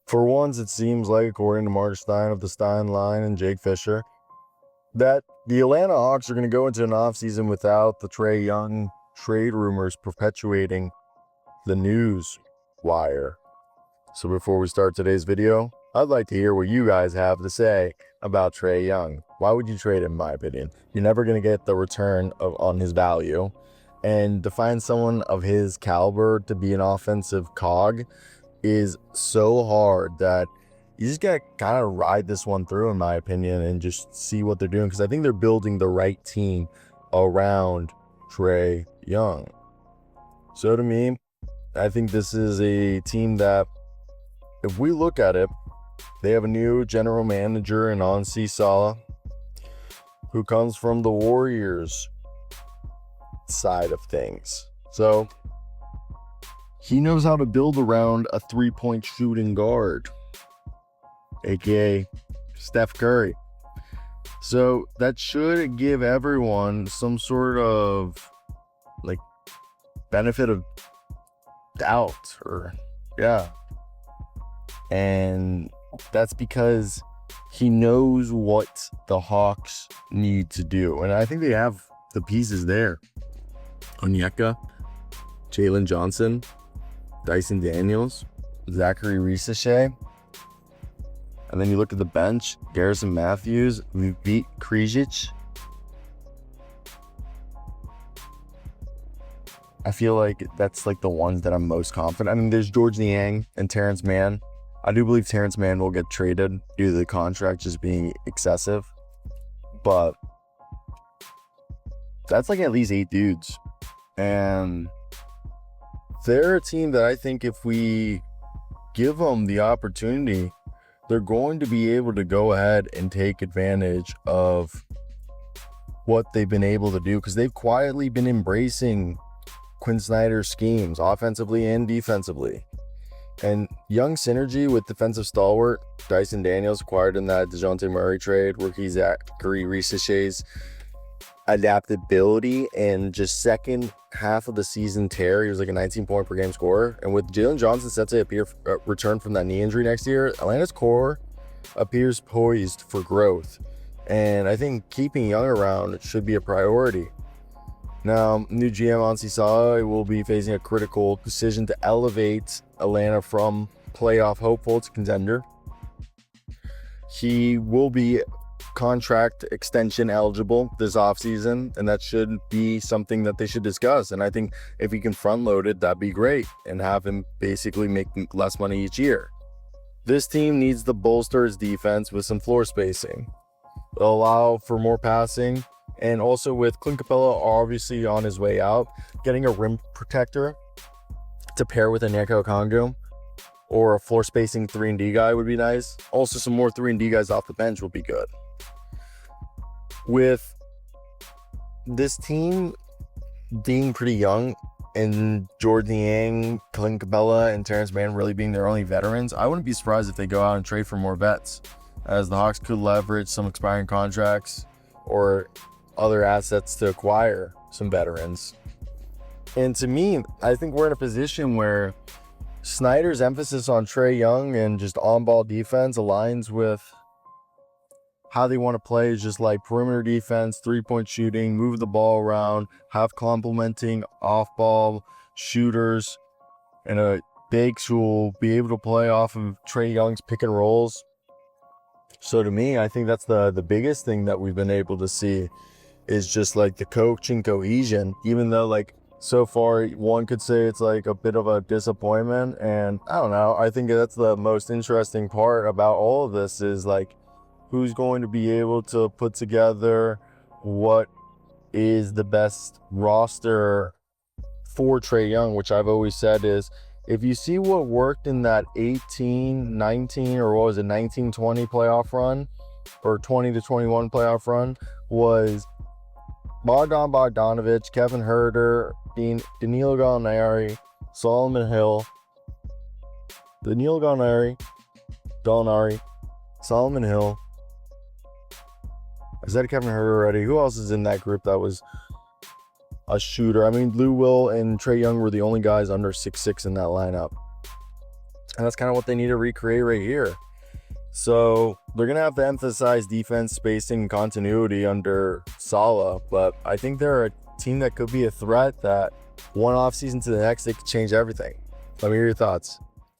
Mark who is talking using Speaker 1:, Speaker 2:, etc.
Speaker 1: For once, it seems like, according to Mark Stein of the Stein Line and Jake Fisher, that the Atlanta Hawks are going to go into an offseason without the Trae Young trade rumors perpetuating the news wire. So before we start today's video, I'd like to hear what you guys have to say about Trae Young. Why would you trade him, in my opinion? You're never going to get the return on his value. And to find someone of his caliber to be an offensive cog is so hard that you just gotta kind of ride this one through, in my opinion, and just see what they're doing, because I think they're building the right team around Trae Young. So to me, I think this is a team that, if we look at it, they have a new general manager in Ansi Sala, who comes from the Warriors side of things. So he knows how to build around a three-point shooting guard, aka Steph Curry. So that should give everyone some sort of like benefit of doubt, or and that's because he knows what the Hawks need to do, and I think they have the pieces there. Onyeka, Jalen Johnson, Dyson Daniels, Zachary Risachet. And then you look at the bench, Garrison Matthews, Vit Krejci. I feel like that's like the ones that I'm most confident. I mean, there's George Niang and Terrence Mann. I do believe Terrence Mann will get traded due to the contract just being excessive. But that's like at least 8 dudes. And they're a team that I think if we give them the opportunity, they're going to be able to go ahead and take advantage of what they've been able to do, because they've quietly been embracing Quinn Snyder's schemes offensively and defensively. And Young synergy with defensive stalwart Dyson Daniels, acquired in that DeJounte Murray trade, rookie Zachary Risachet's adaptability and just second half of the season tear. He was like a 19-point per game scorer. And with Jalen Johnson set to return from that knee injury next year, Atlanta's core appears poised for growth. And I think keeping Young around should be a priority. Now, new GM Ansi Sala will be facing a critical decision to elevate Atlanta from playoff hopeful to contender. He will be contract extension eligible this offseason, and that should be something that they should discuss. And I think if he can front load it, that'd be great, and have him basically make less money each year. This team needs to bolster its defense with some floor spacing, allow for more passing, and also with Clint Capella obviously on his way out, getting a rim protector to pair with a Onyeka Okongwu or a floor spacing 3-and-D guy would be nice. Also, some more 3-and-D guys off the bench would be good. With this team being pretty young, and George Niang, Clint Capella, and Terrence Mann really being their only veterans, I wouldn't be surprised if they go out and trade for more vets, as the Hawks could leverage some expiring contracts or other assets to acquire some veterans. And to me, I think we're in a position where Snyder's emphasis on Trae Young and just on-ball defense aligns with how they want to play, is just like perimeter defense, three-point shooting, move the ball around, have complementing off-ball shooters, and a bigs who will be able to play off of Trae Young's pick and rolls. So to me, I think that's the biggest thing that we've been able to see, is just like the coaching cohesion, even though like so far one could say it's like a bit of a disappointment. And I don't know, I think that's the most interesting part about all of this, is like who's going to be able to put together what is the best roster for Trae Young, which I've always said is, if you see what worked in that 18-19 or what was it, 19-20 playoff run, or 20-21 playoff run, was Bogdan Bogdanovic, Kevin Huerter, Danilo Gallinari, Solomon Hill, Solomon Hill. I said Kevin Huerter already. Who else is in that group that was a shooter? I mean, Lou Will and Trae Young were the only guys under 6'6" in that lineup. And that's kind of what they need to recreate right here. So they're going to have to emphasize defense, spacing, and continuity under Salah. But I think they're a team that could be a threat that one offseason to the next, they could change everything. Let me hear your thoughts.